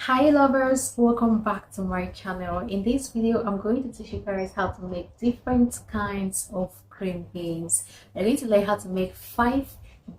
Hi lovers, welcome back to my channel. In this video I'm going to teach you guys how to make different kinds of cream base. I'm going to learn how to make 5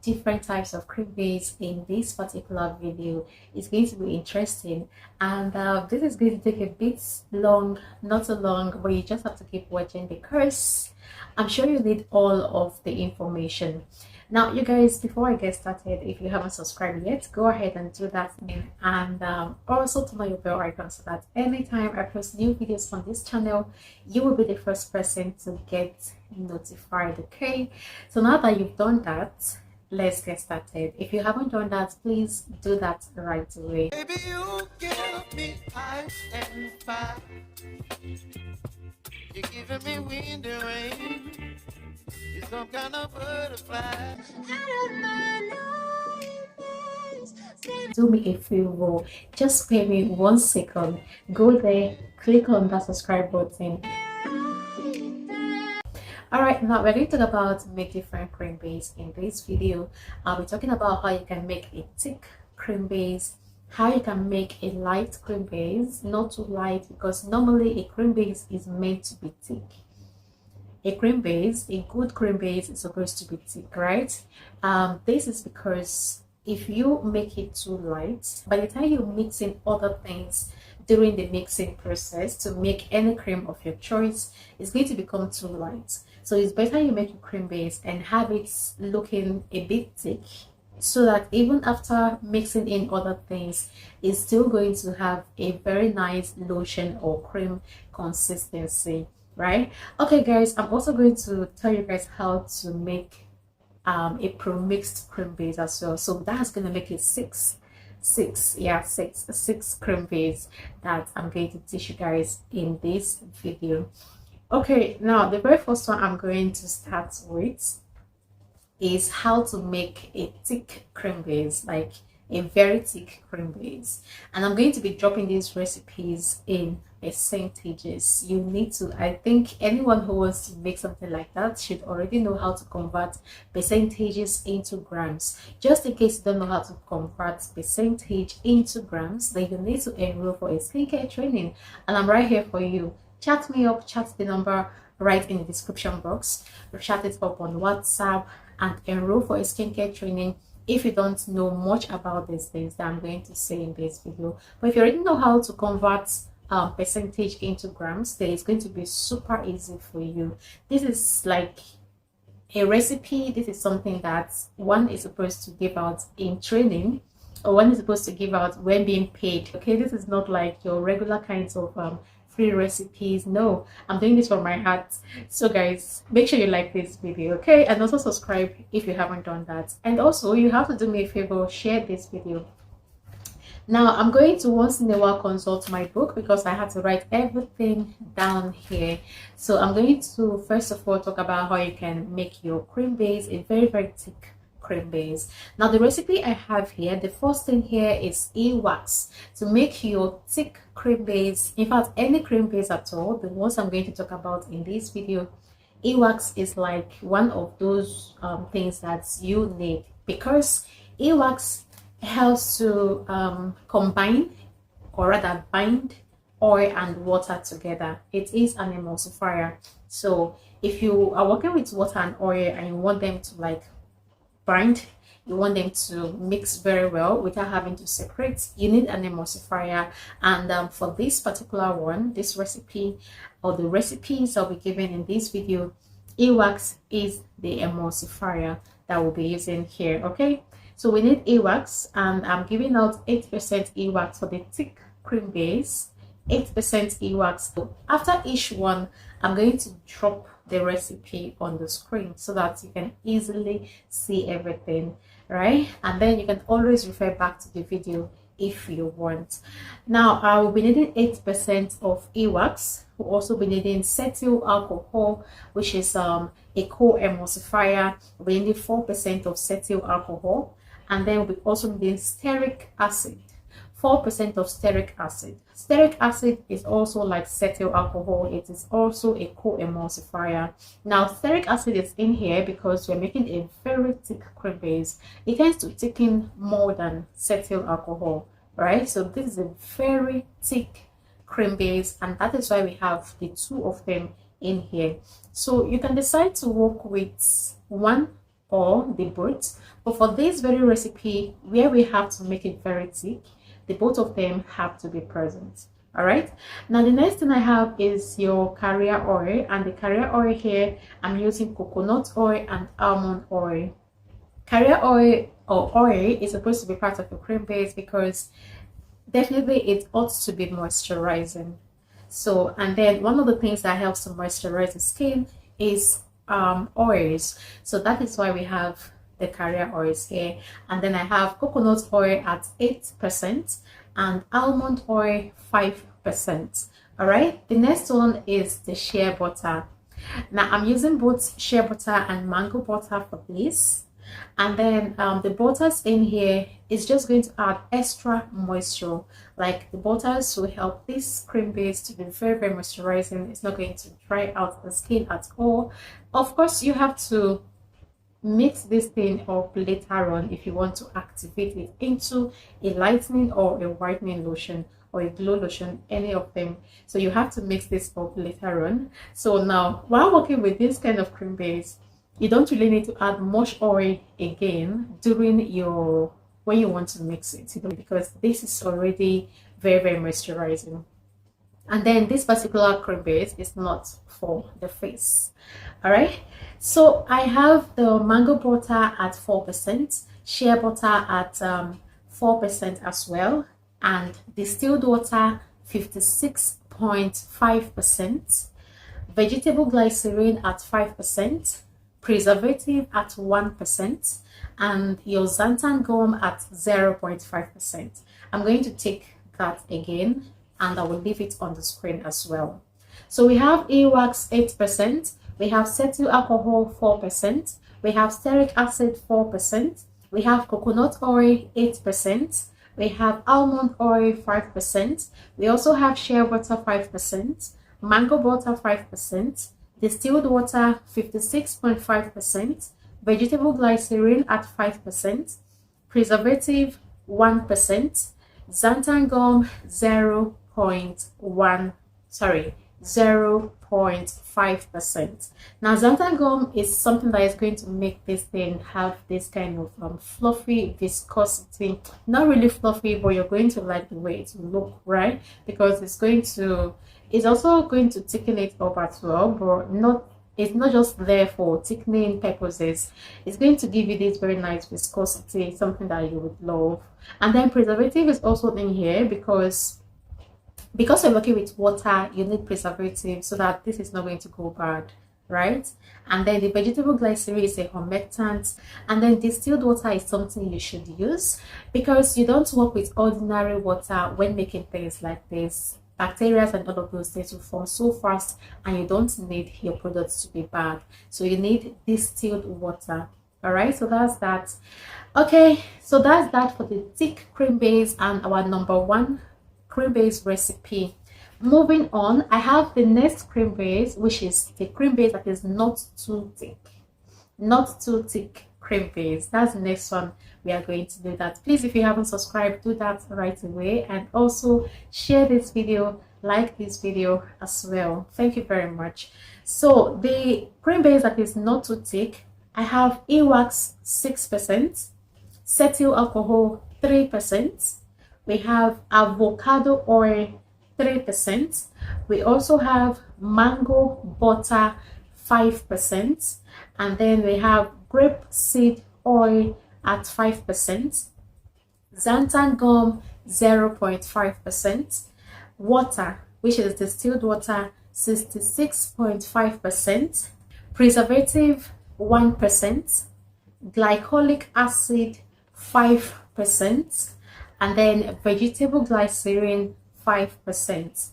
different types of cream base in this particular video. It's going to be interesting, and this is going to take a bit long, not so long, but you just have to keep watching because I'm sure you need all of the information. Now you guys, before I get started, if you haven't subscribed yet, go ahead and do that, and also turn on your bell icon so that anytime I post new videos on this channel, you will be the first person to get notified. Okay, so now that you've done that, let's get started. If you haven't done that, please do that right away. Baby, you give me ice and fire. You're giving me wind and rain. You're some kind of butterfly. Do me a favor, just spare me 1 second. Go there, click on that subscribe button. Alright, now we're going to talk about make different cream base. In this video I'll be talking about how you can make a thick cream base, how you can make a light cream base, not too light, because normally a cream base is meant to be thick. A cream base, a good cream base, is supposed to be thick, right? This is because if you make it too light, by the time you mix in other things during the mixing process to make any cream of your choice, it's going to become too light. So it's better you make a cream base and have it looking a bit thick, so that even after mixing in other things, it's still going to have a very nice lotion or cream consistency, right? Okay guys, I'm also going to tell you guys how to make a pro-mixed cream base as well. So that's going to make it six cream base that I'm going to teach you guys in this video. Okay, now the very first one I'm going to start with is how to make a thick cream base, like a very thick cream base. And I'm going to be dropping these recipes in percentages. You need to, I think anyone who wants to make something like that should already know how to convert percentages into grams. Just in case you don't know how to convert percentage into grams, then you need to enroll for a skincare training, and I'm right here for you. Chat me up, chat the number right in the description box, or chat it up on WhatsApp and enroll for a skincare training if you don't know much about these things that I'm going to say in this video. But if you already know how to convert percentage into grams, then it's going to be super easy for you. This is like a recipe. This is something that one is supposed to give out in training, or one is supposed to give out when being paid. Okay, this is not like your regular kinds of free recipes. No, I'm doing this from my heart. So guys, make sure you like this video, okay, and also subscribe if you haven't done that. And also you have to do me a favor, share this video. Now I'm going to once in a while consult my book because I had to write everything down here. So I'm going to first of all talk about how you can make your cream base a very thick cream base. Now the recipe I have here, the first thing here is e-wax to make your thick cream base. In fact, any cream base at all, the ones I'm going to talk about in this video, e-wax is like one of those things that you need, because e-wax helps to combine, or rather bind, oil and water together. It is an emulsifier. So if you are working with water and oil and you want them to like bind, you want them to mix very well without having to separate, you need an emulsifier. And for this particular one, this recipe, or the recipes I'll be giving in this video, e-wax is the emulsifier that we'll be using here. Okay, so we need e-wax, and I'm giving out 8% e-wax for the thick cream base, 8% e-wax. So after each one, I'm going to drop the recipe on the screen so that you can easily see everything, right? And then you can always refer back to the video if you want. Now I will be needing 8% of e-wax. We'll also be needing cetyl alcohol, which is a co-emulsifier. We'll be needing 4% of cetyl alcohol, and then we'll be also needing stearic acid, 4% of stearic acid. Stearic acid is also like cetyl alcohol. It is also a co-emulsifier. Now stearic acid is in here because we're making a very thick cream base. It tends to thicken more than cetyl alcohol. right? So this is a very thick cream base, and that is why we have the two of them in here. So you can decide to work with one or the both, but for this very recipe where we have to make it very thick, the both of them have to be present. All right, now the next thing I have is your carrier oil, and the carrier oil here I'm using coconut oil and almond oil. Carrier oil or oil is supposed to be part of your cream base because definitely it ought to be moisturizing. So, and then one of the things that helps to moisturize the skin is oils. So that is why we have the carrier oils here. And then I have coconut oil at 8% and almond oil 5%. All right, the next one is the shea butter. Now I'm using both shea butter and mango butter for this. And then the butters in here is just going to add extra moisture. Like the butters will help this cream base to be very moisturizing. It's not going to dry out the skin at all. Of course, you have to mix this thing up later on if you want to activate it into a lightening or a whitening lotion or a glow lotion, any of them. So you have to mix this up later on. So now while working with this kind of cream base, you don't really need to add much oil again during your when you want to mix it, because this is already very moisturizing. And then this particular cream base is not for the face. All right, so I have the mango butter at 4%, shea butter at 4% as well, and distilled water 56.5%, vegetable glycerin at 5%, preservative at 1%, and your xanthan gum at 0.5%. I'm going to take that again and I will leave it on the screen as well. So we have earwax 8%, we have cetyl alcohol 4%, we have stearic acid 4%, we have coconut oil 8%, we have almond oil 5%, we also have shea butter 5%, mango butter 5%, distilled water 56.5%, vegetable glycerin at 5%, preservative 1%, xanthan gum 0.5%. Now xanthan gum is something that is going to make this thing have this kind of fluffy viscosity. Not really fluffy, but you're going to like the way it will look, right? Because it's also going to thicken it up as well, but it's not just there for thickening purposes. It's going to give you this very nice viscosity, something that you would love. And then preservative is also in here because you're working with water, you need preservative so that this is not going to go bad, right? And then the vegetable glycerin is a humectant, and then distilled water is something you should use because you don't work with ordinary water when making things like this. Bacteria and all of those things will form so fast, and you don't need your products to be bad, so you need distilled water. All right, so that's that. Okay, so that's that for the thick cream base and our number one cream base recipe. Moving on, I have the next cream base, which is the cream base that is not too thick cream base. That's the next one. We are going to do that. Please, if you haven't subscribed, do that right away, and also share this video, like this video as well. Thank you very much. So the cream base that is not too thick, I have earwax 6%, cetyl alcohol 3%, we have avocado oil 3%, we also have mango butter 5%, and then we have grapeseed oil at 5%, xanthan gum 0.5%, water, which is distilled water 66.5%, preservative 1%, glycolic acid 5%, and then vegetable glycerin 5%.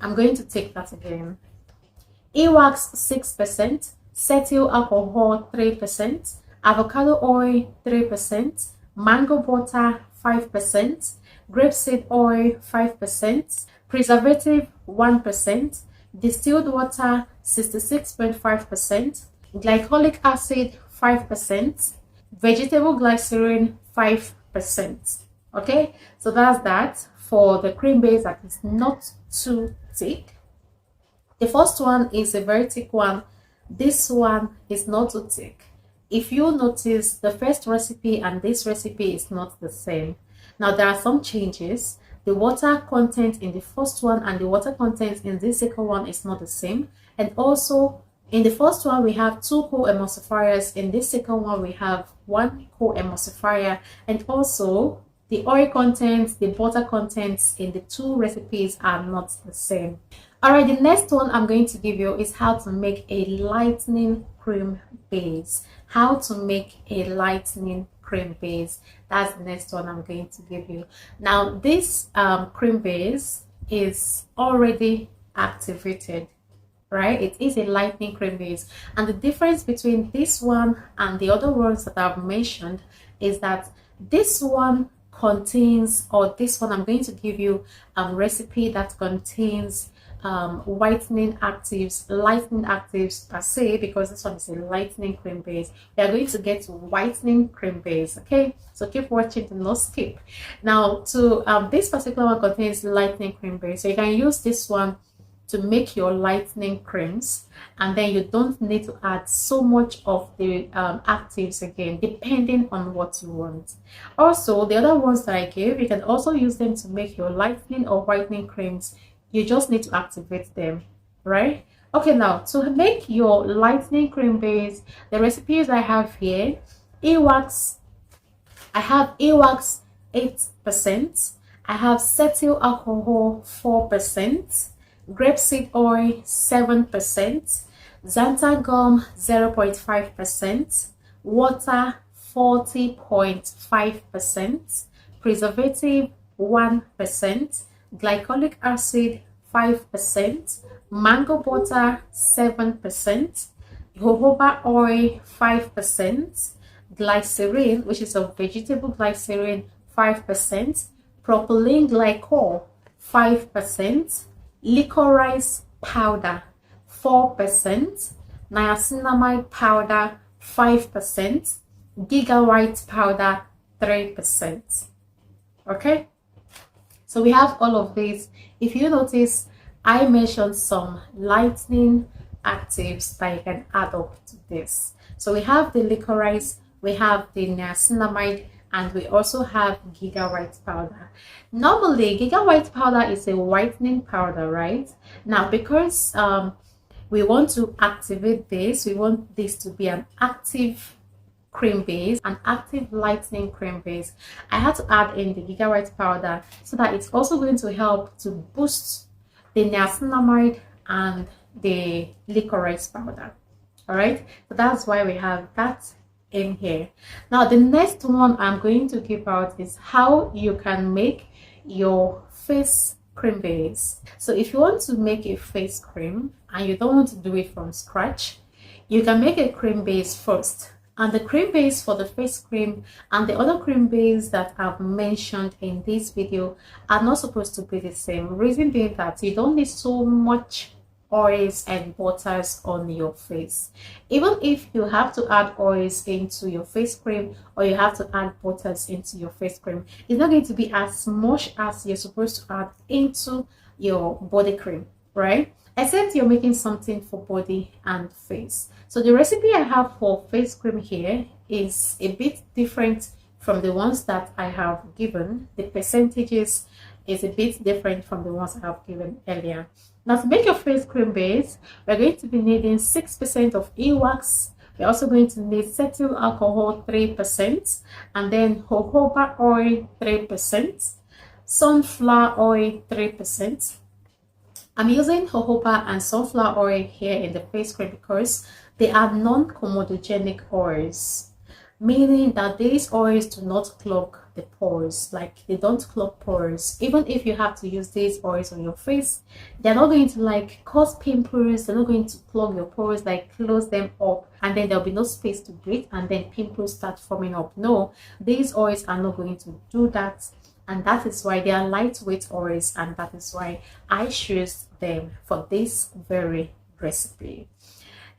I'm going to take that again. Earwax 6%, cetyl alcohol 3%, avocado oil 3%, mango butter 5%, grapeseed oil 5%, preservative 1%, distilled water 66.5%, glycolic acid 5%, vegetable glycerin 5%. Okay, so that's that for the cream base that is not too thick. The first one is a very thick one. This one is not too thick. If you notice, the first recipe and this recipe is not the same. Now there are some changes. The water content in the first one and the water content in this second one is not the same. And also in the first one we have 2 co-emulsifiers. In this second one we have 1 co-emulsifier. And also the oil contents, the butter contents in the 2 recipes are not the same. Alright, the next one I'm going to give you is how to make a lightening cream base. How to make a lightening cream base. That's the next one I'm going to give you. Now this cream base is already activated, right? It is a lightening cream base, and the difference between this one and the other ones that I've mentioned is that this one contains, or this one I'm going to give you a recipe that contains whitening actives, lightening actives per se, because this one is a lightening cream base. We are going to get whitening cream base. Okay, so keep watching, do not skip. Now to this particular one contains lightening cream base, so you can use this one to make your lightening creams, and then you don't need to add so much of the actives again, depending on what you want. Also, the other ones that I gave, you can also use them to make your lightening or whitening creams. You just need to activate them, right? Okay, now to make your lightening cream base, the recipes I have here: e-wax, I have e-wax 8%, I have cetyl alcohol 4%, grapeseed oil 7%, xanthan gum 0.5%, water 40.5%, preservative 1%, glycolic acid 5%, mango butter 7%, jojoba oil 5%, glycerin, which is a vegetable glycerin 5%, propylene glycol 5%, licorice powder 4%, niacinamide powder 5%, giga white powder 3%. Okay, so we have all of these. If you notice, I mentioned some lightening actives that you can add up to this. So we have the licorice, we have the niacinamide, and we also have giga white powder. Normally giga white powder is a whitening powder, right? Now because we want to activate this, we want this to be an active cream base, an active lightening cream base, I had to add in the giga white powder so that it's also going to help to boost the niacinamide and the licorice powder. All right, so that's why we have that in here. Now the next one I'm going to give out is how you can make your face cream base. So if you want to make a face cream and you don't want to do it from scratch, you can make a cream base first. And the cream base for the face cream and the other cream base that I've mentioned in this video are not supposed to be the same. Reason being that you don't need so much oils and butters on your face. Even if you have to add oils into your face cream or you have to add butters into your face cream, it's not going to be as much as you're supposed to add into your body cream, right? Except you're making something for body and face. So the recipe I have for face cream here is a bit different from the ones that I have given. The percentages is a bit different from the ones I have given earlier. Now to make your face cream base, we're going to be needing 6% of e-wax. We're also going to need cetyl alcohol 3%, and then jojoba oil 3%, sunflower oil 3%. I'm using jojoba and sunflower oil here in the face cream because they are non-comedogenic oils, meaning that these oils do not clog the pores. Like, they don't clog pores. Even if you have to use these oils on your face, they're not going to like cause pimples. They're not going to clog your pores, like close them up, and then there'll be no space to breathe and then pimples start forming up. No, these oils are not going to do that, and that is why they are lightweight oils, and that is why I choose them for this very recipe.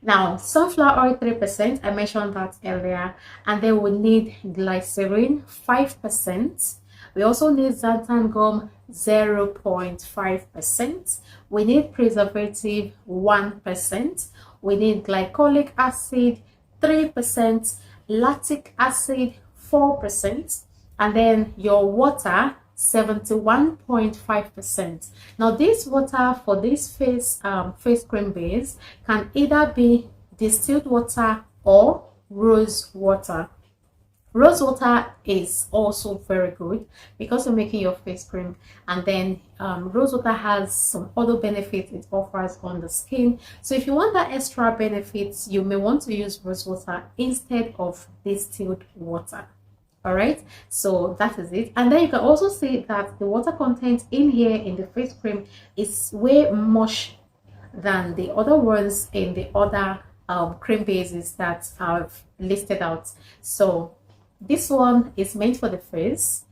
Now sunflower oil 3%, I mentioned that earlier, and then we need glycerin 5%, We also need xanthan gum 0.5%. We need preservative 1%. We need glycolic acid 3%, lactic acid 4%, and then your water 71.5%. Now this water for this face cream base can either be distilled water or rose water. Rose water is also very good because you're making your face cream, and then rose water has some other benefits it offers on the skin. So if you want that extra benefits, you may want to use rose water instead of distilled water. All right, so that is it. And then you can also see that the water content in here in the face cream is way much than the other ones in the other cream bases that I've listed out. So this one is meant for the face.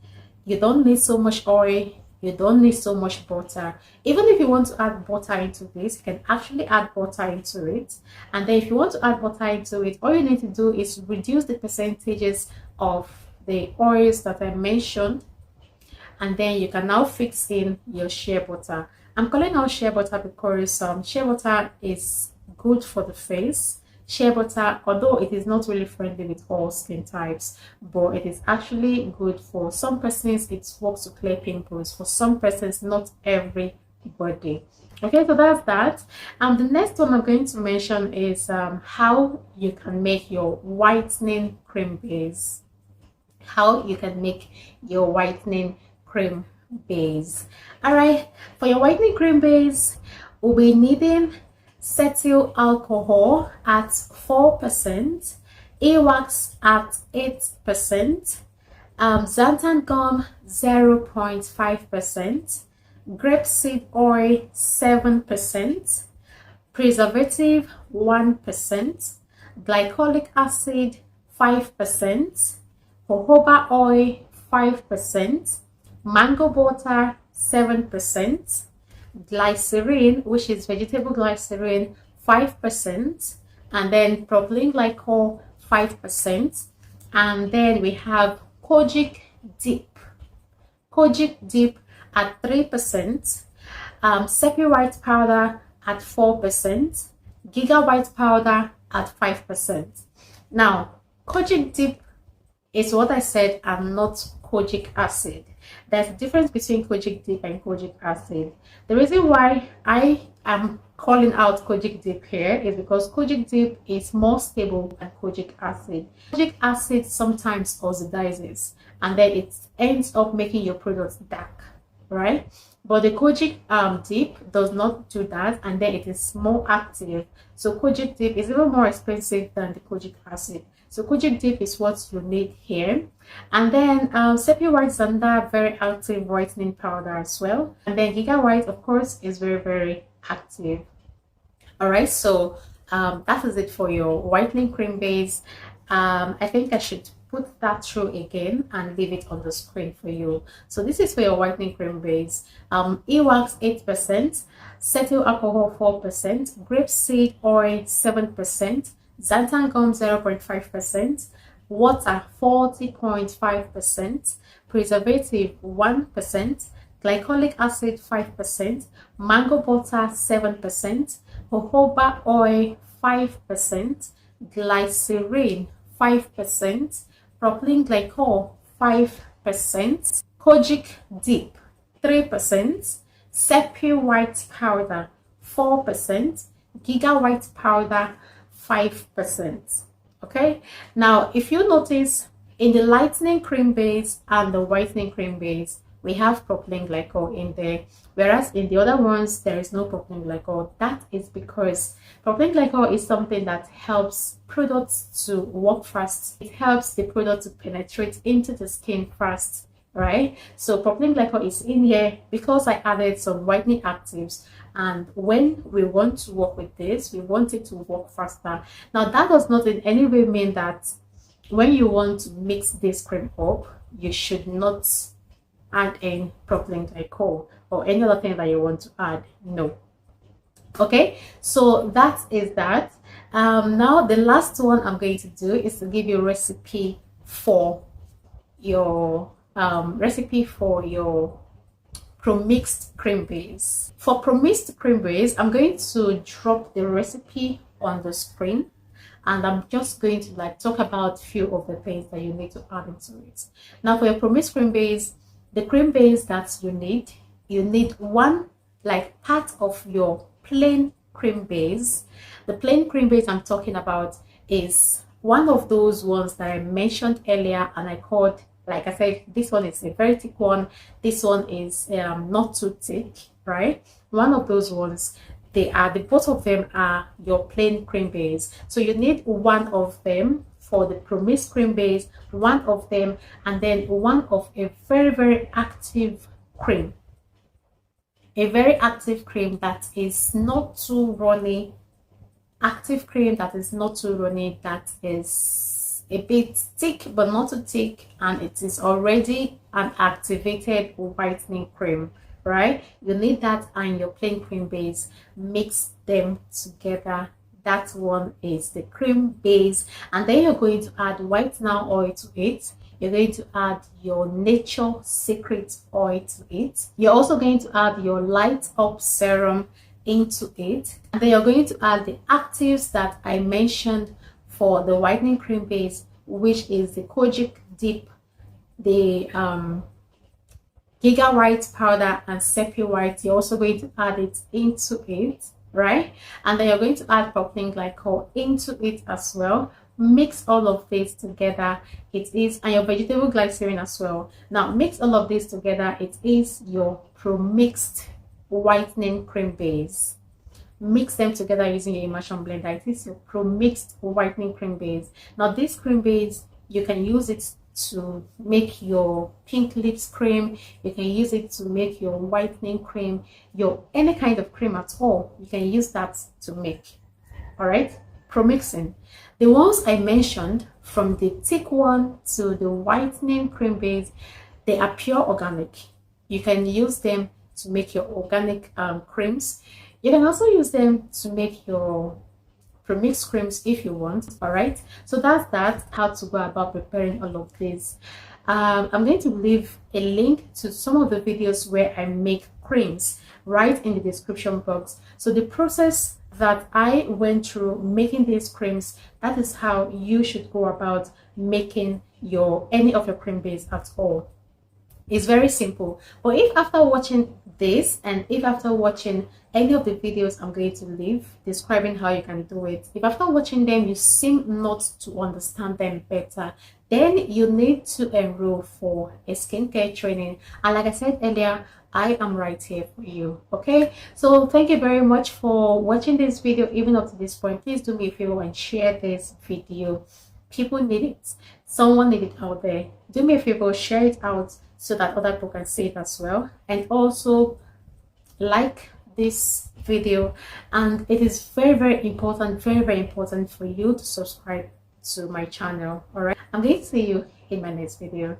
You don't need so much oil, you don't need so much butter. Even if you want to add butter into this, you can actually add butter into it. And then if you want to add butter into it, all you need to do is reduce the percentages of the oils that I mentioned, and then you can now fix in your shea butter. I'm calling out shea butter because shea butter is good for the face. Shea butter, although it is not really friendly with all skin types, but it is actually good for some persons. It works to clear pimples. For some persons, not everybody. Okay, so that's that. The next one I'm going to mention is how you can make your whitening cream base. How you can make your whitening cream base. All right, for your whitening cream base, we'll be needing cetyl alcohol at 4%, wax at 8%, xanthan gum 0.5%, grapeseed oil 7%, preservative 1%, glycolic acid 5%, jojoba oil 5%, mango butter 7%, glycerin, which is vegetable glycerin 5%, and then propylene glycol 5%, and then we have kojic dip at 3%, sepia white powder at 4%, giga white powder at 5%. Now kojic dip is what I said, and not kojic acid. There's a difference between kojic dip and kojic acid. The reason why I am calling out kojic dip here is because kojic dip is more stable than kojic acid. Kojic acid sometimes oxidizes, and then it ends up making your products dark, right? But the kojic dip does not do that, and then it is more active. So kojic dip is even more expensive than the kojic acid. So kojic dip is what you need here. And then sepia white xanda, very active whitening powder as well. And then giga white, of course, is very, very active. All right, so that is it for your whitening cream base. I think I should put that through again and leave it on the screen for you. So this is for your whitening cream base. Wax 8%, cetyl alcohol 4%, grapeseed oil 7%, xanthan gum 0.5%, water 40.5%, preservative 1%, glycolic acid 5%, mango butter 7%, jojoba oil 5%, glycerin 5%, propylene glycol 5%, kojic dip 3%, sepia white powder 4%, giga white powder 5%. Okay, now if you notice in the lightening cream base and the whitening cream base, we have propylene glycol in there, whereas in the other ones there is no propylene glycol. That is because propylene glycol is something that helps products to work fast. It helps the product to penetrate into the skin fast, right? So propylene glycol is in here because I added some whitening actives, and when we want to work with this, we want it to work faster. Now that does not in any way mean that when you want to mix this cream up, you should not add in propylene glycol or any other thing that you want to add. No. Okay, so that is that. Now the last one I'm going to do is to give you a recipe for your recipe for your promixed cream base. For promixed cream base, I'm going to drop the recipe on the screen, and I'm just going to like talk about a few of the things that you need to add into it. Now for your promixed cream base, the cream base that you need one like part of your plain cream base. The plain cream base I'm talking about is one of those ones that I mentioned earlier, and I called, like I said, this one is a very thick one, this one is not too thick, right? One of those ones, both of them are your plain cream base. So you need one of them for the promixed cream base, one of them, and then one of a very, very active cream. A very active cream that is not too runny, active cream that is not too runny, that is a bit thick but not too thick, and it is already an activated whitening cream, right? You need that and your plain cream base. Mix them together. That one is the cream base, and then you're going to add whitening oil to it. You're going to add your Nature Secret oil to it. You're also going to add your Light Up serum into it, and then you're going to add the actives that I mentioned for the whitening cream base, which is the Kojic Dip, the Giga White powder, and Sepia White. You're also going to add it into it, right? And then you're going to add propylene glycol into it as well. Mix all of this together. It is, and your vegetable glycerin as well. Now mix all of this together. It is your promixed whitening cream base. Mix them together using your immersion blender. It is your promixed whitening cream base. Now this cream base, you can use it to make your pink lips cream, you can use it to make your whitening cream, your any kind of cream at all, you can use that to make. All right, promixing. The ones I mentioned, from the thick one to the whitening cream base, they are pure organic. You can use them to make your organic creams. You can also use them to make your promixed creams if you want. All right, so that's how to go about preparing all of this. I'm going to leave a link to some of the videos where I make creams right in the description box. So the process that I went through making these creams, that is how you should go about making any of your cream base at all. It's very simple. But if after watching this, and if after watching any of the videos I'm going to leave describing how you can do it, if after watching them you seem not to understand them better, then you need to enroll for a skincare training. And like I said earlier, I am right here for you. Okay, so thank you very much for watching this video even up to this point. Please do me a favor and share this video. People need it. Someone need it out there. Do me a favor, share it out so that other people can see it as well. And also like this video, and it is very important, very important for you to subscribe to my channel. All right, I'm going to see you in my next video.